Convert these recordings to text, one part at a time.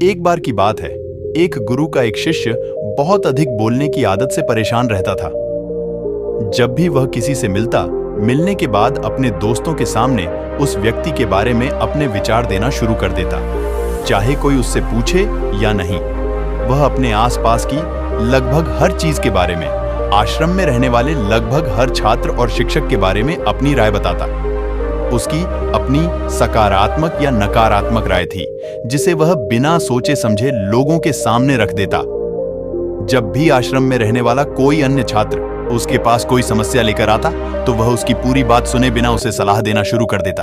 एक बार की बात है, एक गुरु का एक शिष्य बहुत अधिक बोलने की आदत से परेशान रहता था। जब भी वह किसी से मिलने के बाद अपने दोस्तों के सामने उस व्यक्ति के बारे में अपने विचार देना शुरू कर देता, चाहे कोई उससे पूछे या नहीं। वह अपने आसपास की लगभग हर चीज के बारे में, आश्रम में रहने वाले लगभग हर छात्र और शिक्षक के बारे में अपनी राय बताता। उसकी अपनी सकारात्मक या नकारात्मक राय थी, जिसे वह बिना सोचे समझे लोगों के सामने रख देता। जब भी आश्रम में रहने वाला कोई अन्य छात्र उसके पास कोई समस्या लेकर आता, तो वह उसकी पूरी बात सुने बिना उसे सलाह देना शुरू कर देता।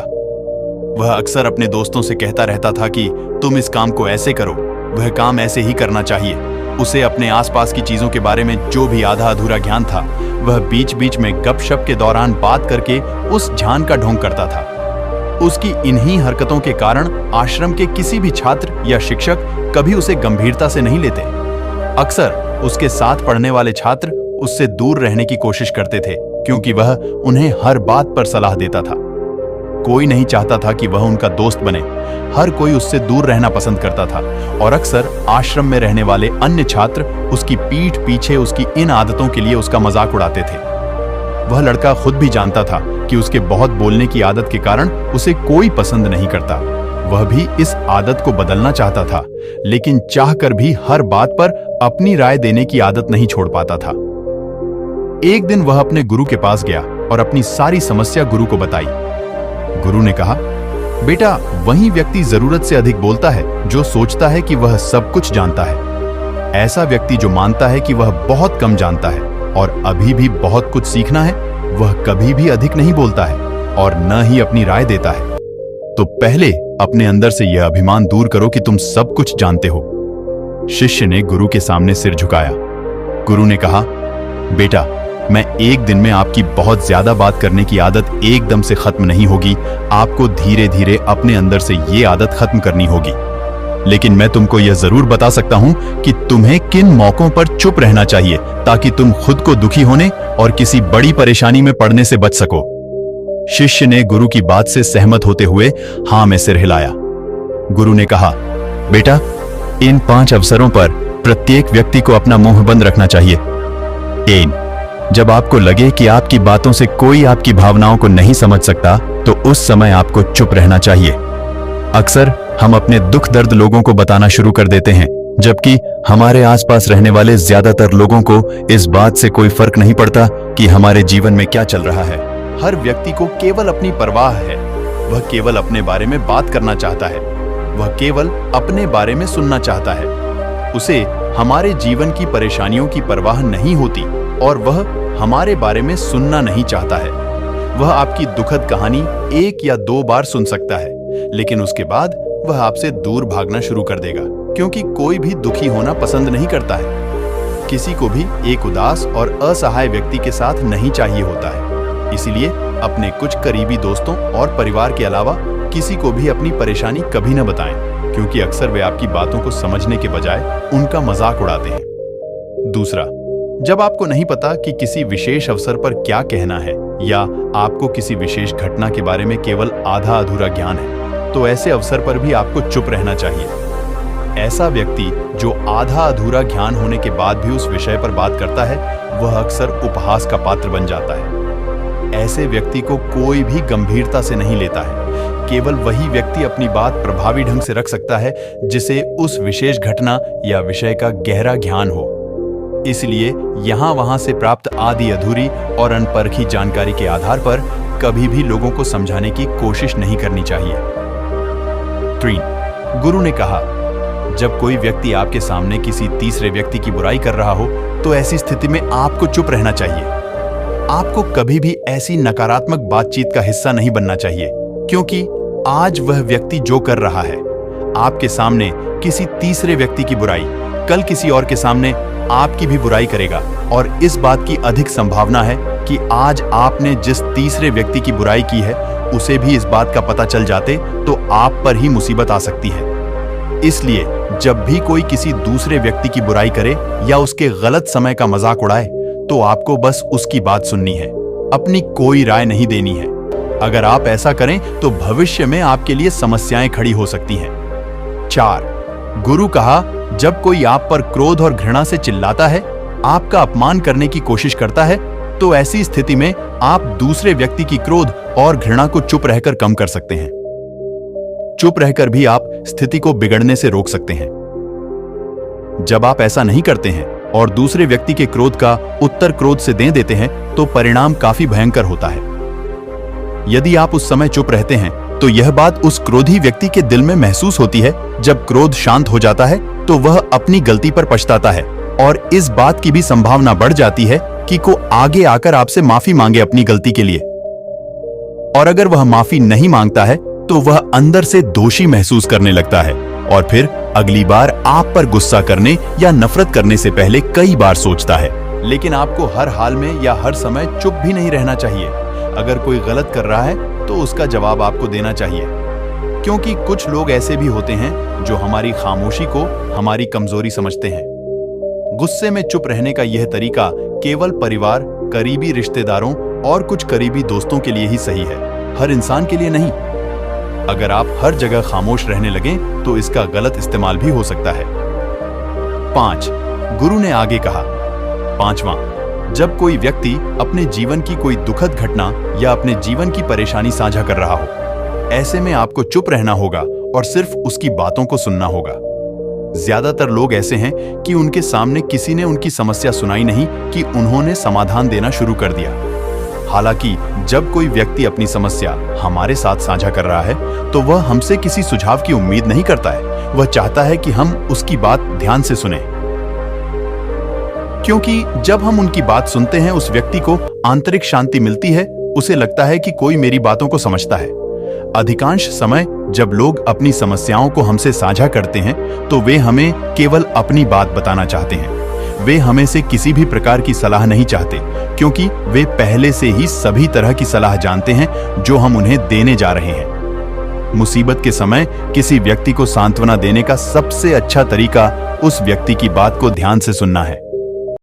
वह अक्सर अपने दोस्तों से कहता रहता था कि तुम इस काम को ऐसे करो, वह काम ऐसे ही करना चाहिए। उसे अपने आसपास की चीजों के बारे में जो भी आधा अधूरा ज्ञान था, वह बीच बीच में गपशप के दौरान बात करके उस ज्ञान का ढोंग करता था। उसकी इन्हीं हरकतों के कारण आश्रम के किसी भी छात्र या शिक्षक कभी उसे गंभीरता से नहीं लेते। अक्सर उसके साथ पढ़ने वाले छात्र उससे दूर रहने की कोशिश करते थे, क्योंकि वह उन्हें हर बात पर सलाह देता था। कोई नहीं चाहता था कि वह उनका दोस्त बने। हर कोई उससे दूर रहना पसंद करता था, और अक्सर आश्रम में रहने वाले अन्य छात्र उसकी पीठ पीछे उसकी इन आदतों के लिए उसका मजाक उड़ाते थे। वह लड़का खुद भी जानता था कि उसके बहुत बोलने की आदत के कारण उसे कोई पसंद नहीं करता। वह भी इस आदत को बदलना चाहता था, लेकिन चाहकर भी हर बात पर अपनी राय देने की आदत नहीं छोड़ पाता था। एक दिन वह अपने गुरु के पास गया और अपनी सारी समस्या गुरु को बताई। गुरु ने कहा, बेटा, वही व्यक्ति जरूरत से अधिक बोलता है जो सोचता है कि वह सब कुछ जानता है। ऐसा व्यक्ति जो मानता है कि वह बहुत कम जानता है और अभी भी बहुत कुछ सीखना है, वह कभी भी अधिक नहीं बोलता है और न ही अपनी राय देता है। तो पहले अपने अंदर से यह अभिमान दूर करो कि तुम सब कुछ जानते हो। शिष्य ने गुरु के सामने सिर झुकाया। गुरु ने कहा, बेटा, मैं एक दिन में आपकी बहुत ज्यादा बात करने की आदत एकदम से खत्म नहीं होगी। आपको धीरे धीरे अपने अंदर से ये आदत खत्म करनी होगी। लेकिन मैं तुमको यह जरूर बता सकता हूं कि तुम्हें किन मौकों पर चुप रहना चाहिए, ताकि तुम खुद को दुखी होने और किसी बड़ी परेशानी में पड़ने से बच सको। शिष्य ने गुरु की बात से सहमत होते हुए हां में सिर हिलाया। गुरु ने कहा, बेटा, इन 5 अवसरों पर प्रत्येक व्यक्ति को अपना मुंह बंद रखना चाहिए। 1. जब आपको लगे कि आपकी बातों से कोई आपकी भावनाओं को नहीं समझ सकता, तो उस समय आपको चुप रहना चाहिए। अक्सर हम अपने दुख दर्द लोगों को बताना शुरू कर देते हैं, जबकि हमारे आसपास रहने वाले ज्यादातर लोगों को इस बात से कोई फर्क नहीं पड़ता कि हमारे जीवन में क्या चल रहा है। हर व्यक्ति को केवल अपनी परवाह है। वह केवल अपने बारे में बात करना चाहता है। वह केवल अपने बारे में सुनना चाहता है। उसे हमारे जीवन की परेशानियों की परवाह नहीं होती और वह हमारे बारे में सुनना नहीं चाहता है। वह आपकी दुखद कहानी 1 या 2 बार सुन सकता है, लेकिन उसके बाद वह आपसे दूर भागना शुरू कर देगा, क्योंकि कोई भी दुखी होना पसंद नहीं करता है। किसी को भी एक उदास और असहाय व्यक्ति के साथ नहीं चाहिए होता है। इसीलिए अपने कुछ करीबी दोस्तों और परिवार के अलावा किसी को भी अपनी परेशानी कभी न बताएं, क्योंकि अक्सर वे आपकी बातों को समझने के बजाय उनका मजाक उड़ाते हैं। दूसरा, जब आपको नहीं पता कि किसी विशेष अवसर पर क्या कहना है, या आपको किसी विशेष घटना के बारे में केवल आधा अधूरा ज्ञान है, तो ऐसे अवसर पर भी आपको चुप रहना चाहिए। ऐसा व्यक्ति जो आधा अधूरा ज्ञान होने के बाद भी उस विषय पर बात करता है, वह अक्सर उपहास का पात्र बन जाता है। ऐसे व्यक्ति को कोई भी गंभीरता से नहीं लेता है। केवल वही व्यक्ति अपनी बात प्रभावी ढंग से रख सकता है जिसे उस विशेष घटना या विषय का गहरा ज्ञान हो। इसलिए यहां वहां से प्राप्त आधी अधूरी और अनपरखी जानकारी के आधार पर कभी भी लोगों को समझाने की कोशिश नहीं करनी चाहिए। 3. गुरु ने कहा, जब कोई व्यक्ति आपके सामने किसी तीसरे व्यक्ति की बुराई कर रहा हो, तो ऐसी स्थिति में आपको चुप रहना चाहिए। आपको कभी भी ऐसी नकारात्मक बातचीत का हिस्सा नहीं बनना चाहिए, क्योंकि आज वह व्यक्ति जो कर रहा है, आपके सामने किसी तीसरे व्यक्ति की बुराई, कल किसी और के सामने आपकी भी बुराई करेगा। और इस बात की अधिक संभावना है कि आज आपने जिस तीसरे व्यक्ति की बुराई की है, उसे भी इस बात का पता चल जाते तो आप पर ही मुसीबत आ सकती है। इसलिए जब भी कोई किसी दूसरे व्यक्ति की बुराई करे या उसके गलत समय का मजाक उड़ाए, तो आपको बस उसकी बात सुननी है, अपनी कोई राय नहीं देनी है। अगर आप ऐसा करें तो भविष्य में आपके लिए समस्याएं खड़ी हो सकती हैं। 4. गुरु कहा, जब कोई आप पर क्रोध और घृणा से चिल्लाता है, आपका अपमान करने की कोशिश करता है, तो ऐसी स्थिति में आप दूसरे व्यक्ति की क्रोध और घृणा को चुप रहकर कम कर सकते हैं। चुप रहकर भी आप स्थिति को बिगड़ने से रोक सकते हैं। जब आप ऐसा नहीं करते हैं और दूसरे व्यक्ति के क्रोध का उत्तर क्रोध से दे देते हैं, तो परिणाम काफी भयंकर होता है। यदि आप उस समय चुप रहते हैं, तो यह बात उस क्रोधी व्यक्ति के दिल में महसूस होती है। जब क्रोध शांत हो जाता है, तो वह अपनी गलती पर पछताता है और इस बात की भी संभावना बढ़ जाती है कि को आगे आकर आपसे माफी मांगे अपनी गलती के लिए। और अगर वह माफी नहीं मांगता है, तो वह अंदर से दोषी महसूस करने लगता है और फिर अगली बार आप पर गुस्सा करने या नफरत करने से पहले कई बार सोचता है। लेकिन आपको हर हाल में या हर समय चुप भी नहीं रहना चाहिए। अगर कोई गलत कर रहा है, तो उसका जवाब आपको देना चाहिए, क्योंकि कुछ लोग ऐसे भी होते हैं जो हमारी खामोशी को हमारी कमजोरी समझते हैं। गुस्से में चुप रहने का यह तरीका केवल परिवार, करीबी रिश्तेदारों और कुछ करीबी दोस्तों के लिए ही सही है, हर इंसान के लिए नहीं। अगर आप हर जगह खामोश रहने लगें, तो इसका गलत इस्तेमाल भी हो सकता है। 5. गुरु ने आगे कहा, 5वां, जब कोई व्यक्ति अपने जीवन की कोई दुखद घटना या अपने जीवन की परेशानी साझा कर रहा हो, ऐसे में आपको चुप रहना होगा और सिर्फ उसकी बातों को सुनना होगा। ज्यादातर लोग ऐसे हैं कि उनके सामने किसी ने उनकी समस्या सुनाई नहीं कि उन्होंने समाधान देना शुरू कर दिया। हालांकि जब कोई व्यक्ति अपनी समस्या हमारे साथ साझा कर रहा है, तो वह हमसे किसी सुझाव की उम्मीद नहीं करता है। वह चाहता है कि हम उसकी बात ध्यान से सुनें, क्योंकि जब हम उनकी बात सुनते हैं, उस व्यक्ति को आंतरिक शांति मिलती है। उसे लगता है कि कोई मेरी बातों को समझता है। अधिकांश समय जब लोग अपनी समस्याओं को हमसे साझा करते हैं, तो वे हमें केवल अपनी बात बताना चाहते हैं। वे हमें से किसी भी प्रकार की सलाह नहीं चाहते, क्योंकि वे पहले से ही सभी तरह की सलाह जानते हैं जो हम उन्हें देने जा रहे हैं। मुसीबत के समय किसी व्यक्ति को सांत्वना देने का सबसे अच्छा तरीका उस व्यक्ति की बात को ध्यान से सुनना है।